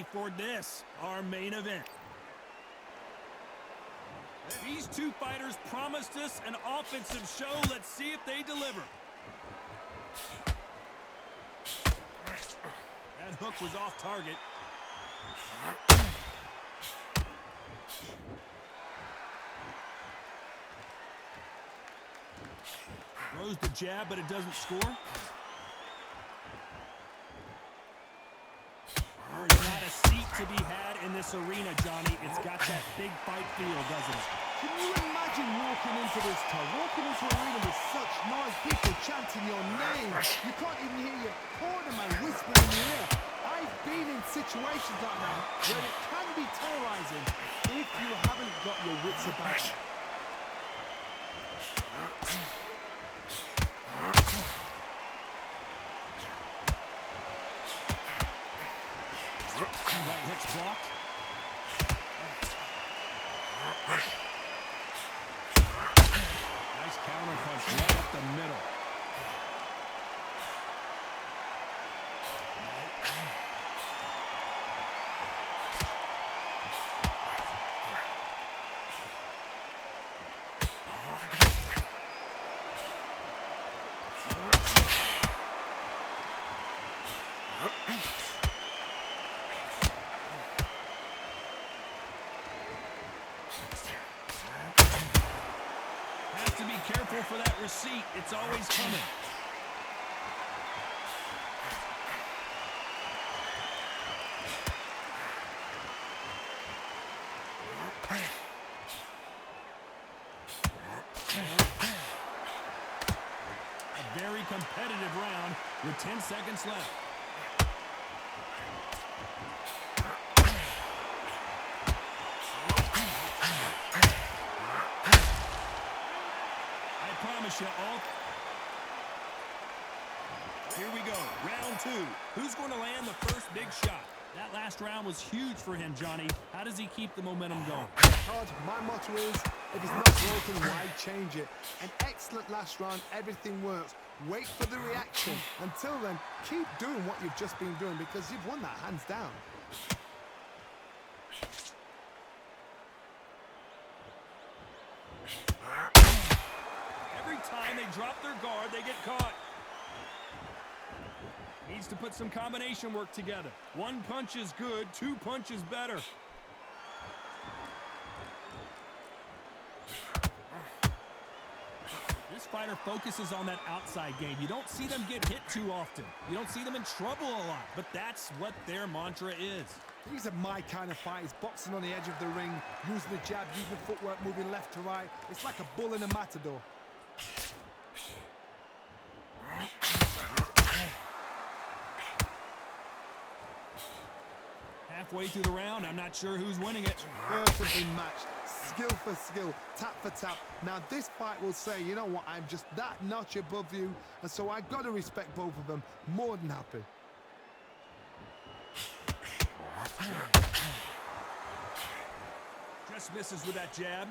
ready for this, our main event. These two fighters promised us an offensive show. Let's see if they deliver. That hook was off target. Throws the jab, but it doesn't score. There's not a seat to be had in this arena, Johnny. It's got that big fight feel, doesn't it? Can you imagine walking into this town, walking into an arena with such noise, people chanting your name? You can't even hear your cornerman whispering in your ear. I've been in situations like that where it can be terrorizing if you haven't got your wits about you. Right hook's blocked. Nice counter punch right up the middle. Have to be careful for that receipt. It's always coming. A very competitive round with 10 seconds left. You all. Here we go, round two. Who's going to land the first big shot? That last round was huge for him, Johnny. How does he keep the momentum going? Todd, my motto is, if it's not broken, why change it? An excellent last round, everything works. Wait for the reaction. Until then, keep doing what you've just been doing because you've won that hands down. Time they drop their guard, they get caught. Needs to put some combination work together. One punch is good, two punches better. This fighter focuses on that outside game. You don't see them get hit too often. You don't see them in trouble a lot, but that's what their mantra is. These are my kind of fighters, boxing on the edge of the ring, using the jab, using the footwork, moving left to right. It's like a bull in a matador. Halfway through the round, I'm not sure who's winning it. Perfectly matched, skill for skill, tap for tap. Now this fight will say, you know what, I'm just that notch above you, and so I've got to respect both of them. More than happy. Just misses with that jab.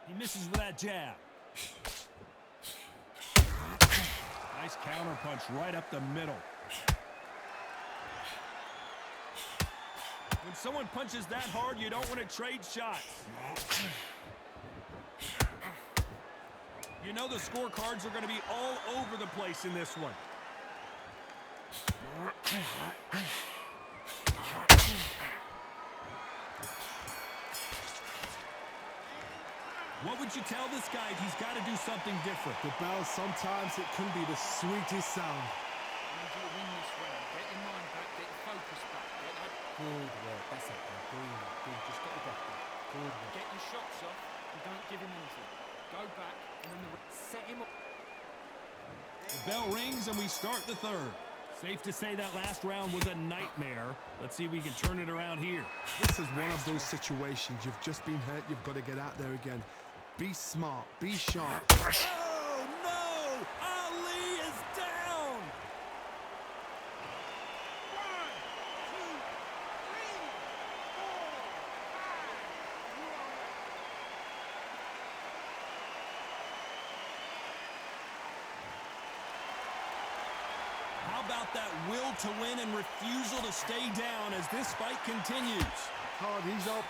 He misses with that jab. Nice counter punch right up the middle. When someone punches that hard, you don't want to trade shots. You know the scorecards are going to be all over the place in this one. What would you tell this guy if he's got to do something different? The bell, sometimes it can be the sweetest sound. Need you to win this round. Get your mind back, get your focus back. Good work, that's it. Good. Just get your breath back. Good work. Get your shots off and don't give him anything. Go back and then set him up. The bell rings and we start the third. Safe to say that last round was a nightmare. Let's see if we can turn it around here. This is one of those situations. You've just been hurt. You've got to get out there again. Be smart. Be sharp. Oh, no! Ali is down! 1, 2, 3, 4, 5. about that will to win and refusal to stay down as this fight continues. Hard, he's up.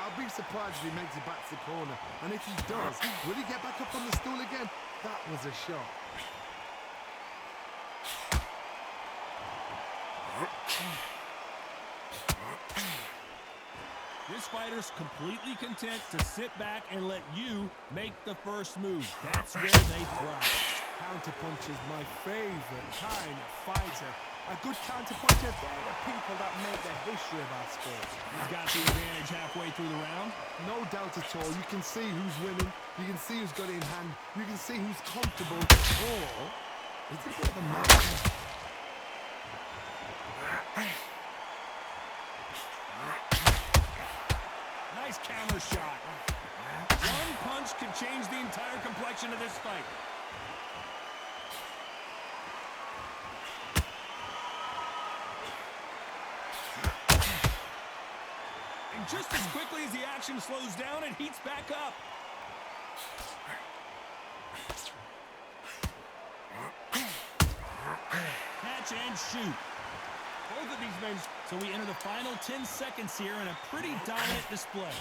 I'll be surprised if he makes it back to the corner. And if he does, will he get back up on the stool again? That was a shot. This fighter's completely content to sit back and let you make the first move. That's where they thrive. Counterpunch is my favorite kind of fighter. A good counterpuncher, they're the people that make the history of our sport. He's got the advantage halfway through the round. No doubt at all. You can see who's winning. You can see who's got it in hand. You can see who's comfortable. Or it's a bit of a mess. Nice counter shot. One punch could change the entire complexion of this fight. And just as quickly as the action slows down, it heats back up. Catch and shoot. Both of these men. So we enter the final 10 seconds here in a pretty dominant display.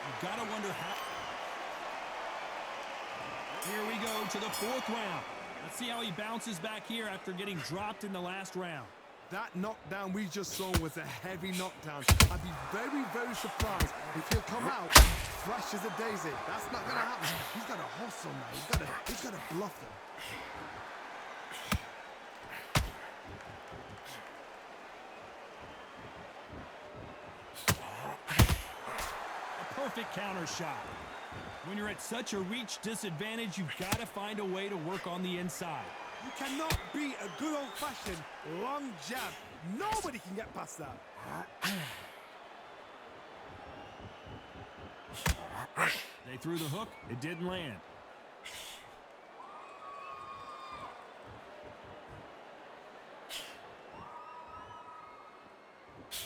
You gotta wonder how. Here we go to the fourth round. Let's see how he bounces back here after getting dropped in the last round. That knockdown we just saw was a heavy knockdown. I'd be very, very surprised if he'll come out fresh as a daisy. That's not going to happen. He's got to hustle now. He's got to bluff them. A perfect counter shot. When you're at such a reach disadvantage, you've got to find a way to work on the inside. You cannot beat a good old-fashioned long jab. Nobody can get past that. They threw the hook. It didn't land.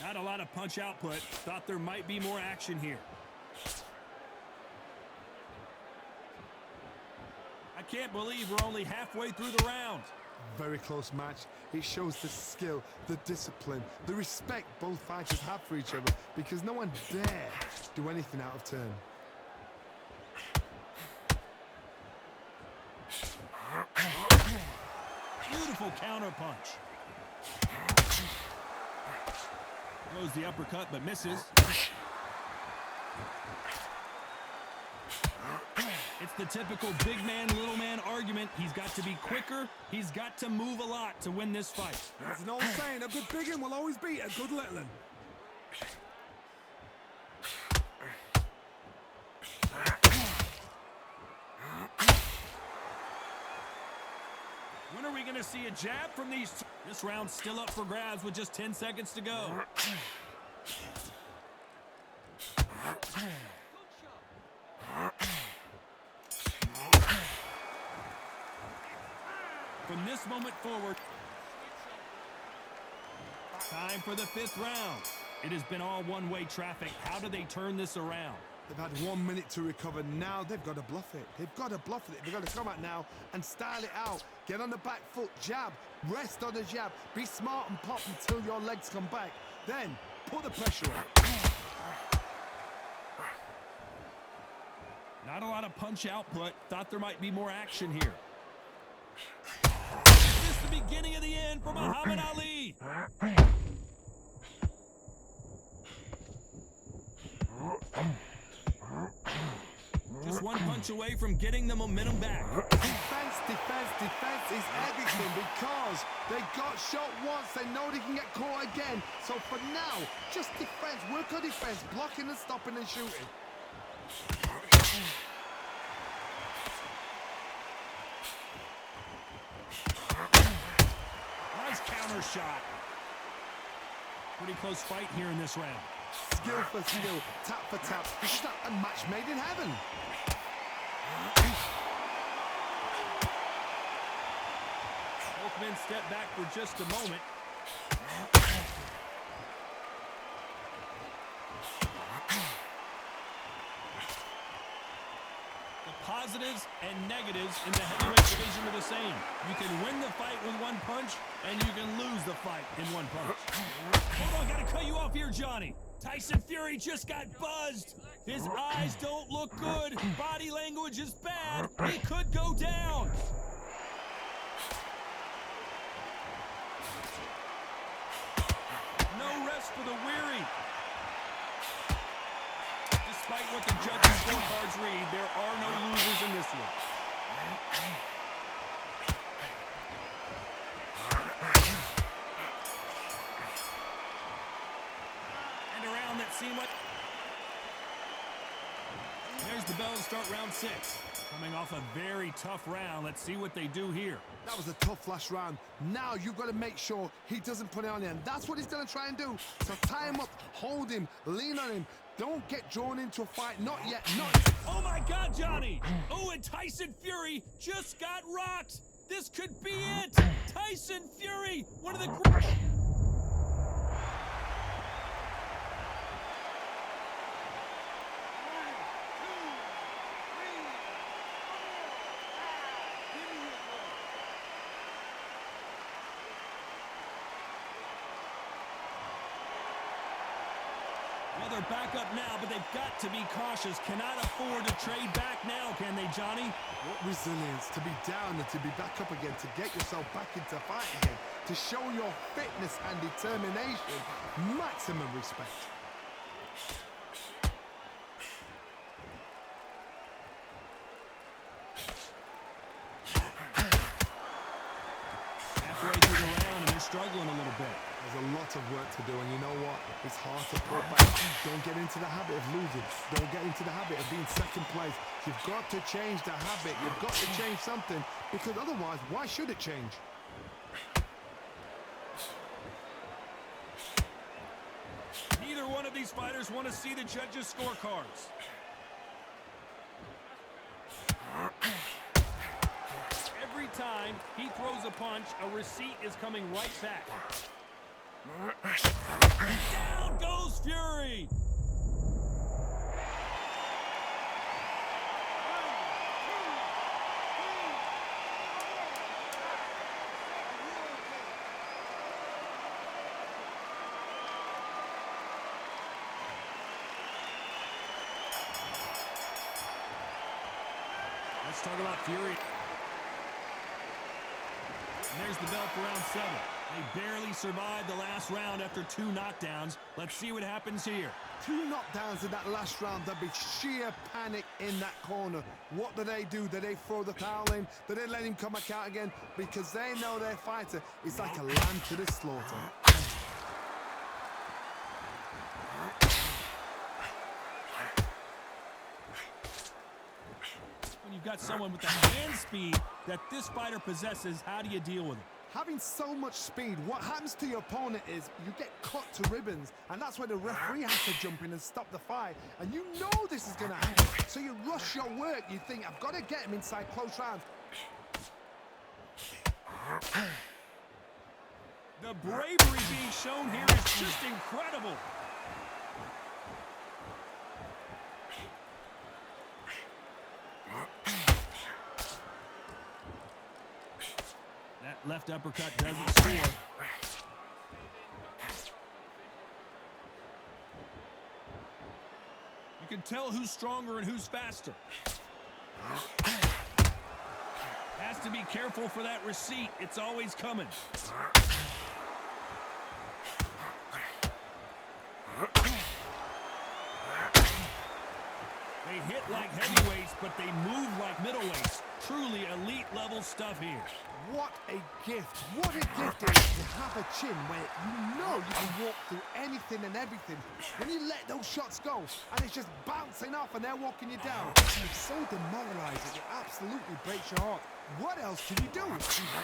Not a lot of punch output. Thought there might be more action here. I can't believe we're only halfway through the round. Very close match. It shows the skill, the discipline, the respect both fighters have for each other because no one dare do anything out of turn. Beautiful counter punch. Throws the uppercut but misses. It's the typical big man, little man argument. He's got to be quicker. He's got to move a lot to win this fight. There's an old saying, a good big one will always beat a good little one. When are we going to see a jab from these two? This round's still up for grabs with just 10 seconds to go. From this moment forward, time for the fifth round. It has been all one-way traffic. How do they turn this around? They've had 1 minute to recover. Now they've got to bluff it. They've got to bluff it. They've got to come out now and style it out. Get on the back foot, jab, rest on the jab. Be smart and pop until your legs come back. Then put the pressure on. Not a lot of punch output. Thought there might be more action here. Is this the beginning of the end for Muhammad Ali? Just one punch away from getting the momentum back. Defense, defense, defense is everything because they got shot once. They know they can get caught again. So for now, just defense. Work on defense. Blocking and stopping and shooting. Nice counter shot. Pretty close fight here in this round. Skill for skill, tap for tap. This is not a match made in heaven. Both men step back for just a moment. positives and negatives in the heavyweight division are the same. You can win the fight with one punch, and you can lose the fight in one punch. Hold on, gotta cut you off here, Johnny. Tyson Fury just got buzzed. His eyes don't look good. Body language is bad. He could go down. No rest for the weary. Despite what the judges' scorecards read, there are no losers in this one. And around that seemed like... There's the bell to start round 6. Coming off a very tough round. Let's see what they do here. That was a tough last round. Now you've got to make sure he doesn't put it on you, and that's what he's going to try and do. So tie him up, hold him, lean on him. Don't get drawn into a fight. Not yet. Not. Oh my God, Johnny! Oh, and Tyson Fury just got rocked. This could be it. Tyson Fury, one of the great. Well, they're back up now, but they've got to be cautious. Cannot afford to trade back now, can they, Johnny? What resilience to be down and to be back up again, to get yourself back into fight again, to show your fitness and determination. Maximum respect. Halfway through the round, and they're struggling a little bit. There's a lot of work to do, and you know what? It's hard to pull back. Don't get into the habit of losing. Don't get into the habit of being second place. You've got to change the habit. You've got to change something, because otherwise, why should it change? Neither one of these fighters want to see the judges' scorecards. Every time he throws a punch, a receipt is coming right back. Down goes Fury! Let's talk about Fury. And there's the bell for round 7. They barely survived the last round after 2 knockdowns. Let's see what happens here. 2 knockdowns in that last round. There'll be sheer panic in that corner. What do? Do they throw the towel in? Do they let him come back out again? Because they know their fighter is like a lamb to the slaughter. When you've got someone with the hand speed that this fighter possesses, how do you deal with it? Having so much speed, what happens to your opponent is you get cut to ribbons, and that's where the referee has to jump in and stop the fight. And you know this is going to happen, so you rush your work. You think, I've got to get him inside close rounds. The bravery being shown here is just incredible. That left uppercut doesn't score. You can tell who's stronger and who's faster. Has to be careful for that receipt. It's always coming. They hit like heavyweights, but they move like middleweights. Truly elite level stuff here. What a gift. What a gift it is to have a chin where you know you can walk through anything and everything. When you let those shots go and it's just bouncing off and they're walking you down, it's so demoralizing. It absolutely breaks your heart. What else can you do?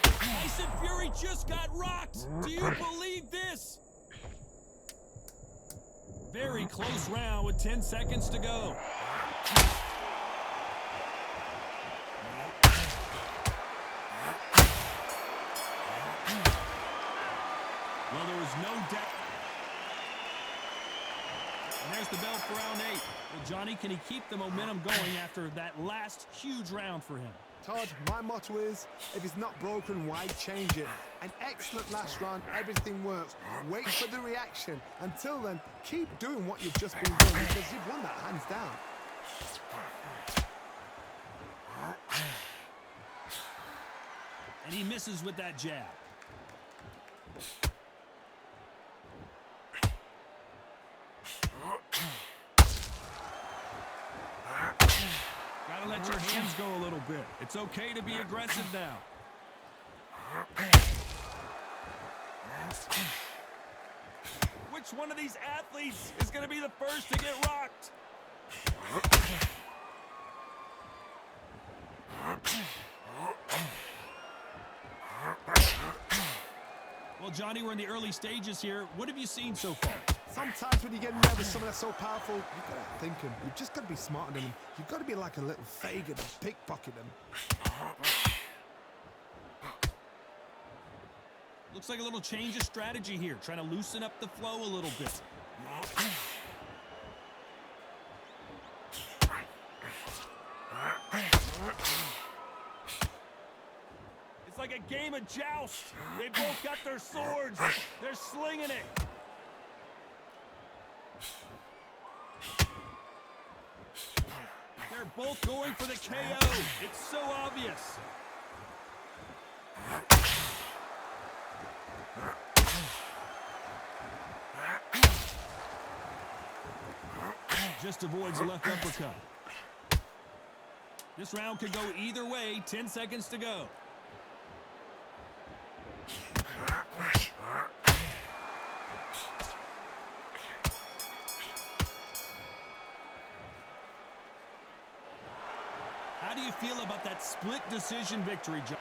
Tyson Fury just got rocked. Do you believe this? Very close round with 10 seconds to go. Well, there was no doubt. And there's the bell for round 8. Well, Johnny, can he keep the momentum going after that last huge round for him? Todd, my motto is, if it's not broken, why change it? An excellent last round, everything works. Wait for the reaction. Until then, keep doing what you've just been doing because you've won that hands down. And he misses with that jab. Gotta let your hands go a little bit. It's okay to be aggressive now. Which one of these athletes is going to be the first to get rocked? Well, Johnny, we're in the early stages here. What have you seen so far? Sometimes when you get nervous, someone that's so powerful, you've got to think him. You've just got to be smarter than him. You've got to be like a little Fagin and pickpocket him. Looks like a little change of strategy here, trying to loosen up the flow a little bit. It's like a game of joust. They both got their swords. They're slinging it. They're both going for the KO. It's so obvious. Just avoids the left uppercut. This round could go either way. 10 seconds to go. How do you feel about that split decision victory, John?